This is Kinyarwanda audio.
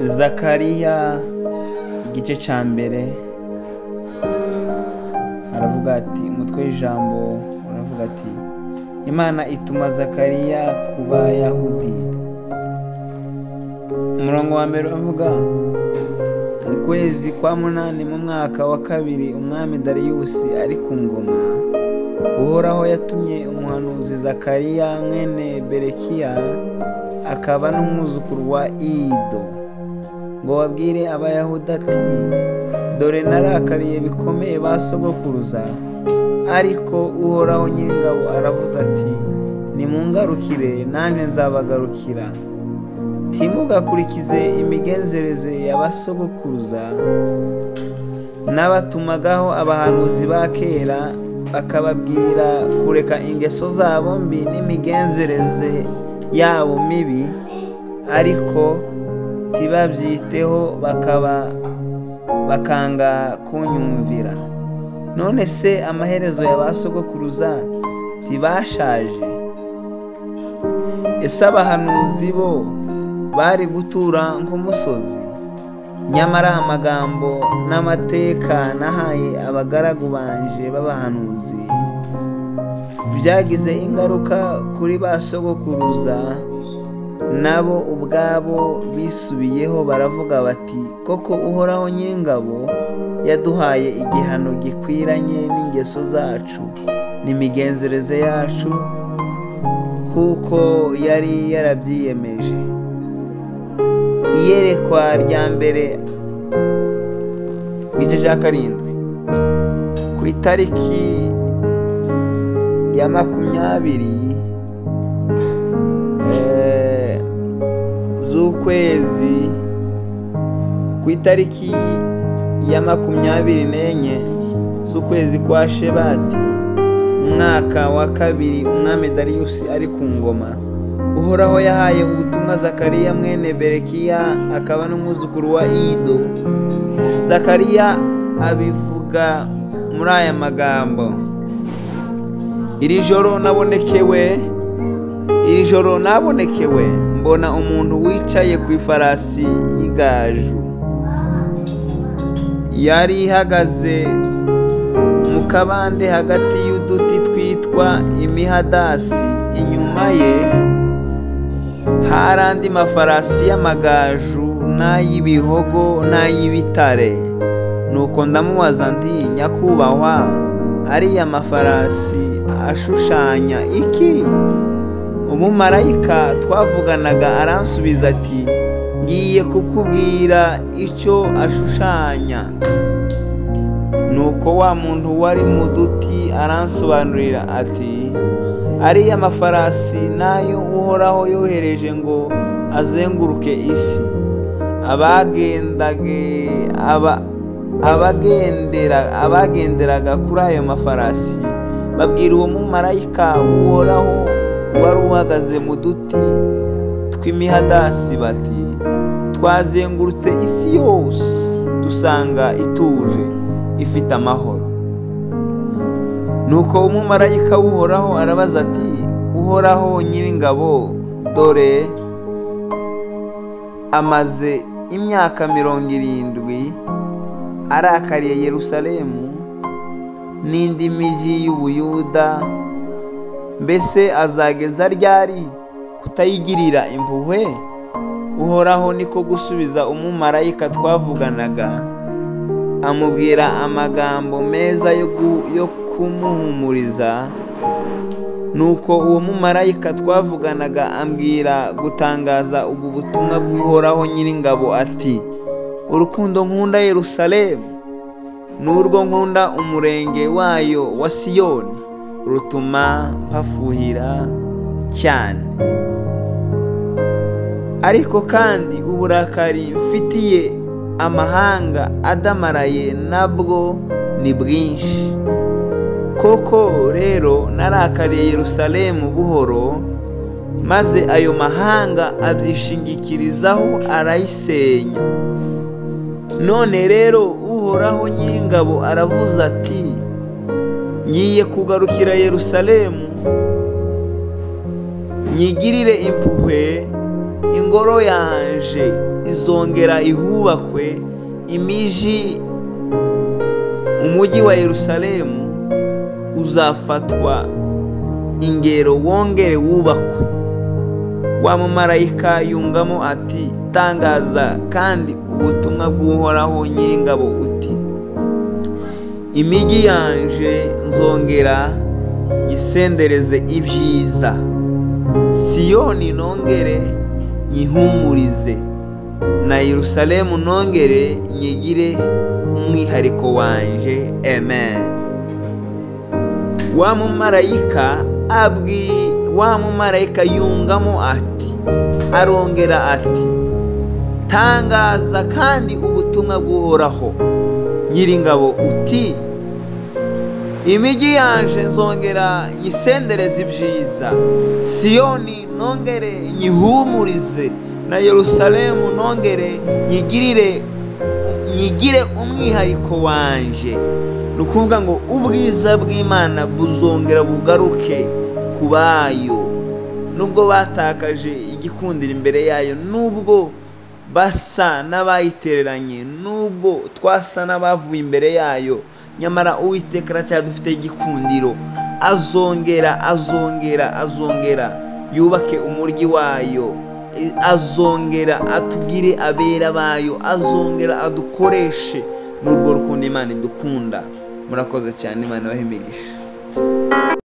Zakariya igice cya mbere aravuga ati, umutwe w'ijambo uravuga ati, Imana ituma Zakariya ku Bayahudi. Umurongo wa mbere uravuga, mu kwezi kwa munani mu mwaka wa kabiri umwami Dariyusi ari ku ngoma, Uhoraho yatumye umuhanuzi Zakariya mwene Berekiya, akaba n'umwuzukuru wa Ido, ngo babwire Abayahudi ati, dore narakariye bikomeye ba sogokuruza, ariko Uhoraho Nyiringabo aravuze ati, nimungarukire nanjye nzabagarukira. Ntimugakurikize imigenzereze y'abasogokuruza, n'abatumagaho abahanuzi ba kera, bakababwira kureka ingeso zabo mbi n'imigenzereze yabo mibi, ariko ntibabyiteho bakanga kunyumvira. None se amaherezo y'abasogokuruza ntibashaje? Ese abahanuzi bo bari gutura nk'umusozi? Nyamara amagambo n'amateka nahaye abagaragu banje b'abahanuzi byagize ingaruka kuri ba sogokuruza, nabo ubwabo bisubiyeho baravuga bati, koko Uhoraho Nyiringabo yaduhaye igihano gikwiranye n'ingeso zacu n'imigenzereze yacu, kuko yari yarabyiyemeje. Iyerekwa rya mbere igice cya karindwi, ku itariki ya 20 z'ukwezi, ku itariki ya 24 z'ukwezi kwa Shebati mu mwaka wa kabiri umwami Dariyusi ari ku ngoma, Uhoraho yahaye ubutumwa Zakariya mwene Berekiya, akaba n'umwuzukuru wa Ido. Zakariya abivuga muri aya magambo, iri joro nabonekewe mbona umuntu wicaye ku ifarasi y'igaju, yari ihagaze mu kabande hagati y'uduti twitwa imihadasi. Inyuma ye hari andi mafarasi y'amagaju n'ay'ibihogo n'ay'ibitare. Nuko ndamubaza nti, nyakubahwa, ariya mafarasi ashushanya iki? Umumarayika twavuganaga aransubiza ati, ngiye kukubwira icyo ashushanya. Nuko wa muntu wari mu duti aransobanurira ati, ariya mafarasi nayo Uhoraho yohereje ngo azenguruke isi. Abagenderaga kuri ayo mafarasi babwira uwo mumarayika Uhoraho wari uhagaze mu duti tw'imihadasi bati, twazengurutse isi yose dusanga ituje ifite amahoro. Nuko umumarayika w'Uhoraho arabaza ati, Uhoraho Nyiringabo, dore amaze imyaka 70 arakariye Yerusalemu n'indi miji y'Ubuyuda, mbese azageza ryari kutayigirira impuhwe? Uhoraho niko gusubiza umumarayika twavuganaga, amubwira amagambo meza yo kumuhumuriza. Nuko uwo mumarayika twavuganaga ambwira gutangaza ubu butumwa bw'Uhoraho Nyiringabo ati, urukundo nkunda Yerusalemu n'urwo nkunda umurenge wayo wa Siyoni, rutuma mpafuhira cyane. Ariko kandi uburakari mfitiye amahanga adamaraye nabwo ni bwinshi. Koko rero narakariye Yerusalemu buhoro, maze ayo mahanga abyishingikirizaho arayisenya. None rero Uhoraho Nyiringabo aravuze ati, ngiye kugarukira Yerusalemu, nyigirire impuhwe ingoro yanje izongera ihubakwe, umujyi wa Yerusalemu uzafatwa ingero wongere wubakwe. Wa mumarayika yungamo ati, tangaza kandi ubutumwa bw'Uhoraho Nyiringabo uti, imijyi yanje nzongera nyisendereze ibyiza, Siyoni nongere nyihumurize, na Yerusalemu nongere nyigire umwihariko wanje. Amen. Wa mumarayika yungamo ati, arongera ati, tangaza kandi ubutumwa bw'Uhoraho Nyiringabo uti, imijyi yanje nzongera nyisendereze ibyiza, Siyoni nongere nyihumurize, na Yerusalemu nongere nyigire umwihariko wanje. Ni ukuvuga ngo ubwiza bw'Imana buzongera bugaruke ku bayo, nubwo batakaje igikundiro imbere yayo, nubwo basa n'abayitereranye, nubwo twasa n'abavuye imbere yayo, nyamara Uwiteka aracyadufite igikundiro. Azongera yubake umuryi wayo, azongera atugire abera bayo, azongera adukoreshe n'urwo rukundo Imana idukunda. Murakoze cyane, Imana ibahe imigisha.